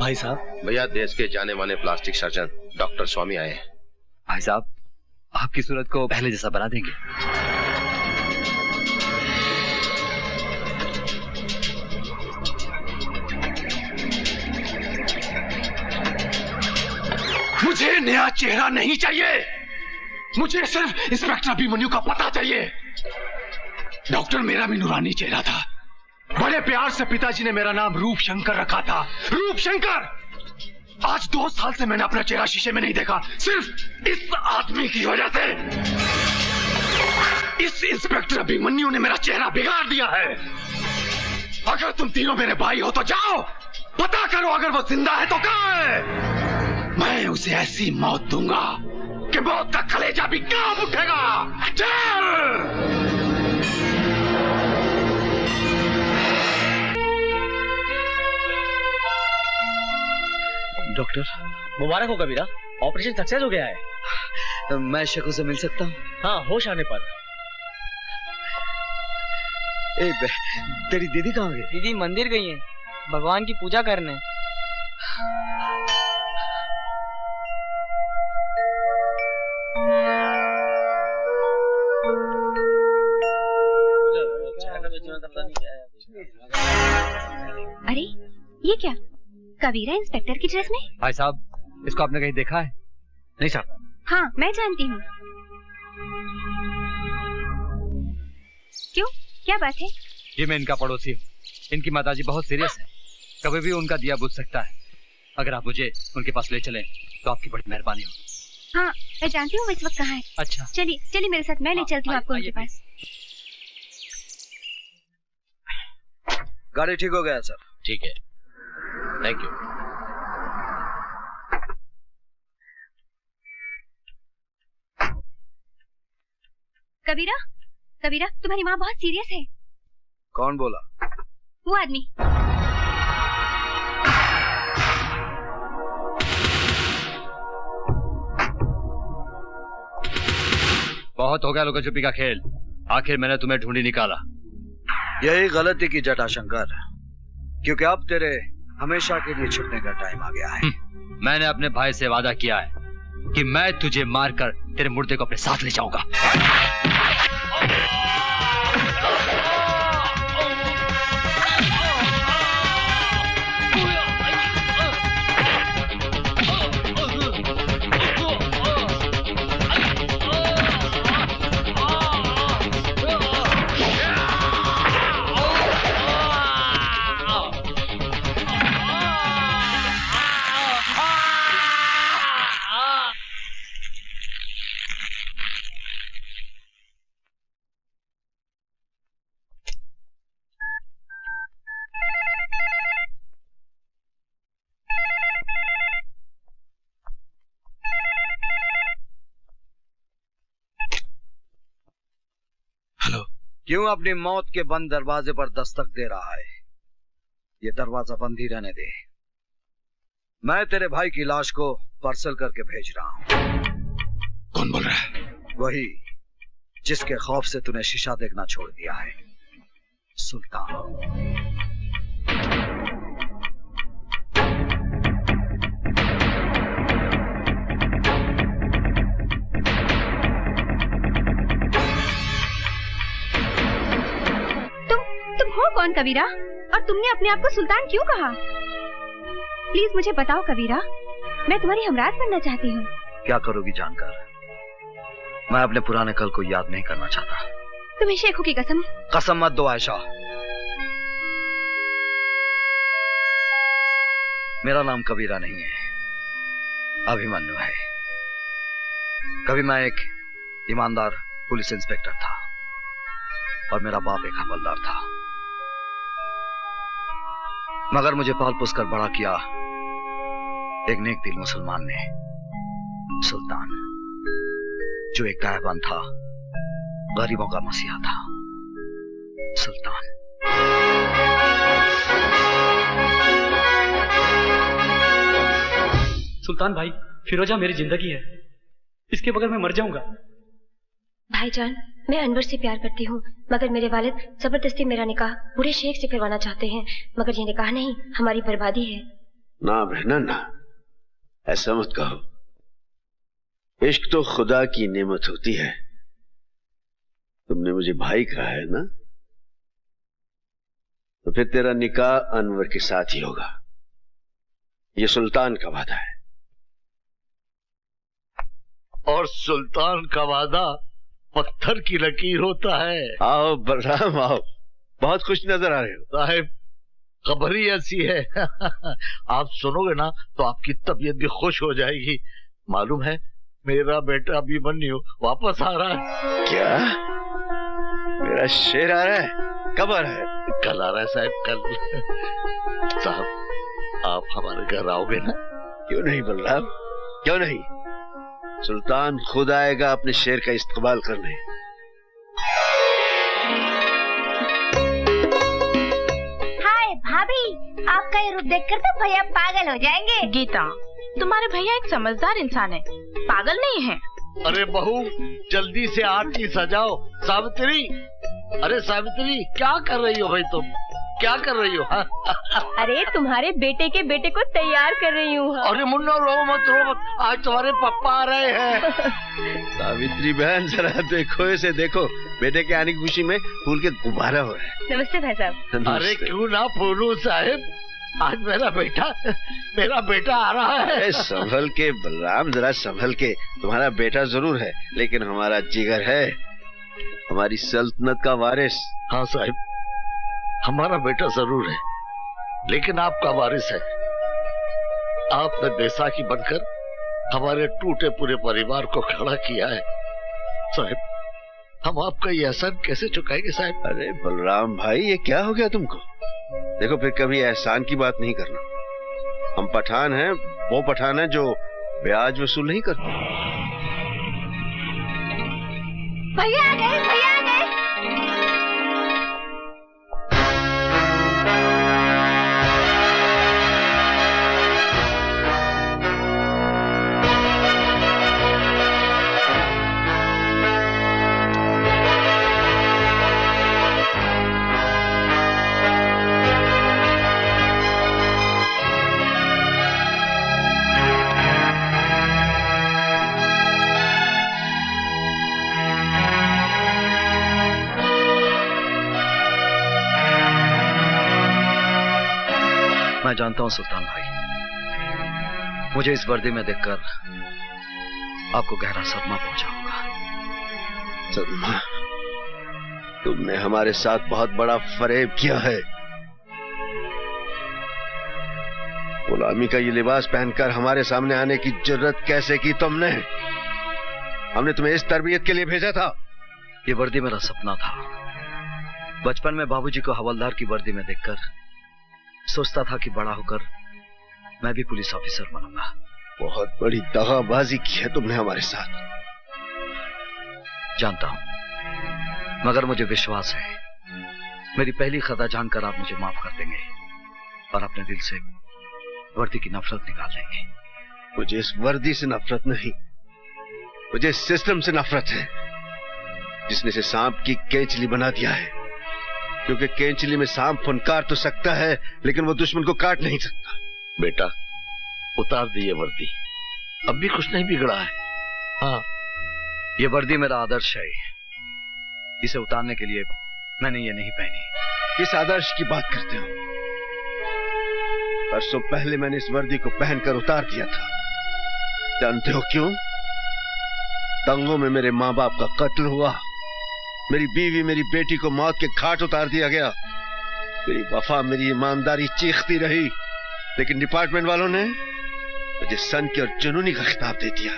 भाई साहब? भैया, देश के जाने माने प्लास्टिक सर्जन डॉक्टर स्वामी आए हैं। भाई साहब, आपकी सूरत को पहले जैसा बना देंगे। मुझे नया चेहरा नहीं चाहिए, मुझे सिर्फ इंस्पेक्टर अभिमन्यु का पता चाहिए। डॉक्टर मेरा भी नूरानी चेहरा था। बड़े प्यार से पिताजी ने मेरा नाम रूप शंकर रखा था। रूप शंकर। आज 2 साल से मैंने अपना चेहरा शीशे में नहीं देखा, सिर्फ इस आदमी की वजह से। इस इंस्पेक्टर अभिमन्यु ने मेरा चेहरा बिगाड़ दिया है। अगर तुम तीनों मेरे भाई हो तो जाओ, पता करो, अगर वो जिंदा है तो कहां है। मैं उसे ऐसी मौत दूंगा कि मौत का कलेजा भी कांप उठेगा। चल! डॉक्टर, मुबारक हो कबीरा, ऑपरेशन सक्सेस हो गया है। मैं शकु से मिल सकता हूँ? हाँ, होश आने पर। तेरी दीदी कहाँ गई? दीदी मंदिर गई है, भगवान की पूजा करने। अरे ये क्या, कबीरा इंस्पेक्टर की ड्रेस में? भाई साहब, इसको आपने कहीं देखा है? नहीं साहब। हाँ, मैं जानती हूँ। क्यों, क्या बात है? ये मैं इनका पड़ोसी हूँ। इनकी माताजी बहुत सीरियस है, कभी भी उनका दिया बुझ सकता है। अगर आप मुझे उनके पास ले चलें तो आपकी बड़ी मेहरबानी होगी। हाँ, मैं जानती हूँ वो इस वक्त कहाँ है। अच्छा, चलिए चलिए मेरे साथ, मैं ले चलती हूँ आपको उनके पास। गाड़ी ठीक हो गया सर? ठीक है, थैंक यू। कबीरा, कबीरा, तुम्हारी माँ बहुत सीरियस है। कौन बोला? वो आदमी। बहुत हो गया लुका छुपी का खेल। आखिर मैंने तुम्हें ढूंढी निकाला। यही गलती की जटा शंकर, क्योंकि अब तेरे हमेशा के लिए छुटने का टाइम आ गया है। मैंने अपने भाई से वादा किया है कि मैं तुझे मारकर तेरे मुर्दे को अपने साथ ले जाऊंगा। क्यों अपनी मौत के बंद दरवाजे पर दस्तक दे रहा है? ये दरवाजा बंद ही रहने दे। मैं तेरे भाई की लाश को पार्सल करके भेज रहा हूं। कौन बोल रहा है? वही जिसके खौफ से तूने शीशा देखना छोड़ दिया है, सुल्तान। कौन कबीरा, और तुमने अपने आप को सुल्तान क्यों कहा? प्लीज मुझे बताओ कबीरा, मैं तुम्हारी हमराज बनना चाहती हूँ। क्या करोगी जानकर? मैं अपने पुराने कल को याद नहीं करना चाहता। तुम्हें शेखों की कसम? कसम मत दो आयशा। मेरा नाम कबीरा नहीं है, अभिमन्यु है। कभी मैं एक ईमानदार पुलिस इंस्पेक्टर था और मेरा बाप एक हवलदार था, मगर मुझे पाल पोस कर बड़ा किया एक नेक दिल मुसलमान ने, सुल्तान, जो एक दयावान था, गरीबों का मसीहा था। सुल्तान। सुल्तान भाई, फिरोजा मेरी जिंदगी है, इसके बगैर मैं मर जाऊंगा। भाईजान, मैं अनवर से प्यार करती हूँ, मगर मेरे वालिद जबरदस्ती मेरा निकाह बूढ़े शेख से करवाना चाहते हैं, मगर ये निकाह नहीं, हमारी बर्बादी है। ना बहना ना, ऐसा मत कहो। इश्क तो खुदा की नेमत होती है। तुमने मुझे भाई कहा है ना, तो फिर तेरा निकाह अनवर के साथ ही होगा। ये सुल्तान का वादा है। और सुल्तान का वादा पत्थर की लकीर होता है। आओ बलराम आओ, बहुत खुश नजर आ रहे हो। साहिब खबर ही ऐसी है आप सुनोगे ना तो आपकी तबीयत भी खुश हो जाएगी। मालूम है मेरा बेटा अभिमन्यु वापस आ रहा है। क्या? मेरा शेर आ रहा है? कब आ रहा है? कल आ रहा है साहब, कल। साहब आप हमारे घर आओगे ना? क्यों नहीं बलराम, क्यों नहीं। सुल्तान खुद आएगा अपने शेर का इस्तेमाल करने। हाय भाभी, आपका ये रूप देखकर तो भैया पागल हो जाएंगे। गीता, तुम्हारे भैया एक समझदार इंसान है, पागल नहीं है। अरे बहू जल्दी से आरती सजाओ। सावित्री, अरे सावित्री क्या कर रही हो भाई तुम, क्या कर रही हो? अरे तुम्हारे बेटे के बेटे को तैयार कर रही हूँ। अरे मुन्ना रो मत, आज तुम्हारे पापा आ रहे हैं। सावित्री बहन जरा देखो, इसे देखो, बेटे के आने की खुशी में फूल के गुब्बारा हो रहा है। नमस्ते भाई साहब। अरे क्यों ना फूलू साहिब, आज मेरा बेटा आ रहा है। संभल के बलराम, जरा संभल के। तुम्हारा बेटा जरूर है लेकिन हमारा जिगर है, हमारी सल्तनत का वारिस। हाँ साहिब, हमारा बेटा जरूर है लेकिन आपका वारिस है। आपने बैसाखी बनकर हमारे टूटे पूरे परिवार को खड़ा किया है साहिब, हम आपका ये एहसान कैसे चुकाएंगे साहिब? अरे बलराम भाई, ये क्या हो गया तुमको? देखो फिर कभी एहसान की बात नहीं करना। हम पठान हैं, वो पठान है जो ब्याज वसूल नहीं करते। भैया आ गए, भैया आ गए। मैं जानता हूं सुल्तान भाई, मुझे इस वर्दी में देखकर आपको गहरा सदमा पहुंचा होगा। सदमा? तुमने हमारे साथ बहुत बड़ा फरेब किया है। गुलामी का ये लिबास पहनकर हमारे सामने आने की जरूरत कैसे की तुमने? हमने तुम्हें इस तरबियत के लिए भेजा था। ये वर्दी मेरा सपना था। बचपन में बाबूजी को हवलदार की वर्दी में देखकर सोचता था कि बड़ा होकर मैं भी पुलिस ऑफिसर बनूंगा। बहुत बड़ी दगाबाजी की है तुमने हमारे साथ। जानता हूं, मगर मुझे विश्वास है मेरी पहली खता जानकर आप मुझे माफ कर देंगे और अपने दिल से वर्दी की नफरत निकाल देंगे। मुझे इस वर्दी से नफरत नहीं, मुझे इस सिस्टम से नफरत है जिसने इसे सांप की केंचली बना दिया है। क्योंकि केंचली में सांप फुनकार तो सकता है लेकिन वो दुश्मन को काट नहीं सकता। बेटा उतार दिए वर्दी, अब भी कुछ नहीं बिगड़ा है। हाँ, ये वर्दी मेरा आदर्श है, इसे उतारने के लिए मैंने ये नहीं पहनी। किस आदर्श की बात करते हो? परसों पहले मैंने इस वर्दी को पहनकर उतार दिया था। जानते हो क्यों? दंगों में मेरे माँ बाप का कत्ल हुआ, मेरी बीवी मेरी बेटी को मौत के घाट उतार दिया गया। मेरी वफा मेरी ईमानदारी चीखती रही लेकिन डिपार्टमेंट वालों ने मुझे सन की और जुनूनी का खिताब दे दिया।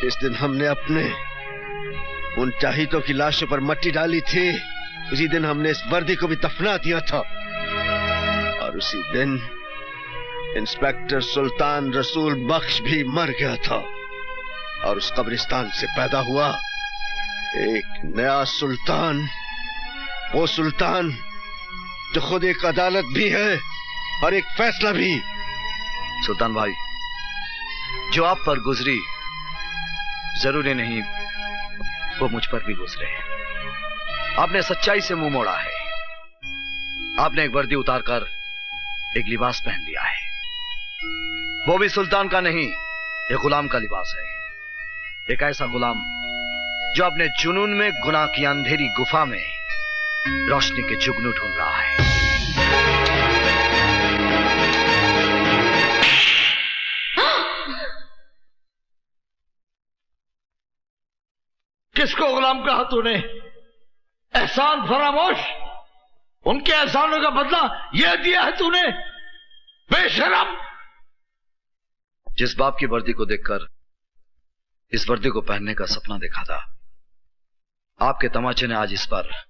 इस दिन हमने अपने उन चाहितों की लाशों पर मट्टी डाली थी, उसी दिन हमने इस वर्दी को भी दफना दिया था। और उसी दिन इंस्पेक्टर सुल्तान रसूल बख्श भी मर गया था और उस कब्रिस्तान से पैदा हुआ एक नया सुल्तान, वो सुल्तान जो खुद एक अदालत भी है और एक फैसला भी। सुल्तान भाई, जो आप पर गुजरी जरूरी नहीं वो मुझ पर भी गुजरे। आपने सच्चाई से मुंह मोड़ा है। आपने एक वर्दी उतारकर एक लिबास पहन लिया है, वो भी सुल्तान का नहीं, एक गुलाम का लिबास है। एक ऐसा गुलाम जो अपने जुनून में गुनाह की अंधेरी गुफा में रोशनी के जुगनू ढूंढ रहा है। किसको गुलाम कहा तूने? एहसान फरामोश, उनके एहसानों का बदला यह दिया है तूने, बेशरम। जिस बाप की वर्दी को देखकर इस वर्दी को पहनने का सपना देखा था, आपके तमाचे ने आज इस पर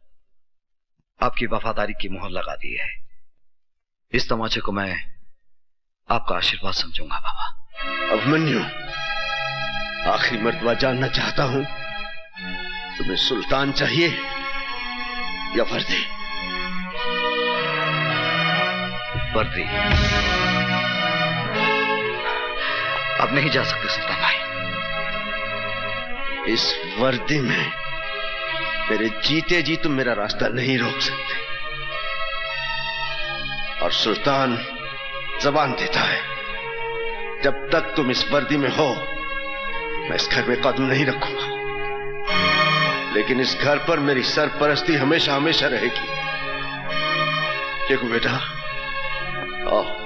आपकी वफादारी की मोहर लगा दी है। इस तमाचे को मैं आपका आशीर्वाद समझूंगा बाबा। अभिमन्यु, आखिरी मर्तबा जानना चाहता हूं, तुम्हें सुल्तान चाहिए या वर्दी? वर्दी। अब नहीं जा सकते सुल्तान भाई। इस वर्दी में मेरे जीते जी तुम मेरा रास्ता नहीं रोक सकते। और सुल्तान जबान देता है, जब तक तुम इस वर्दी में हो मैं इस घर में कदम नहीं रखूंगा, लेकिन इस घर पर मेरी सरपरस्ती हमेशा हमेशा रहेगी। क्योंकि बेटा, आओ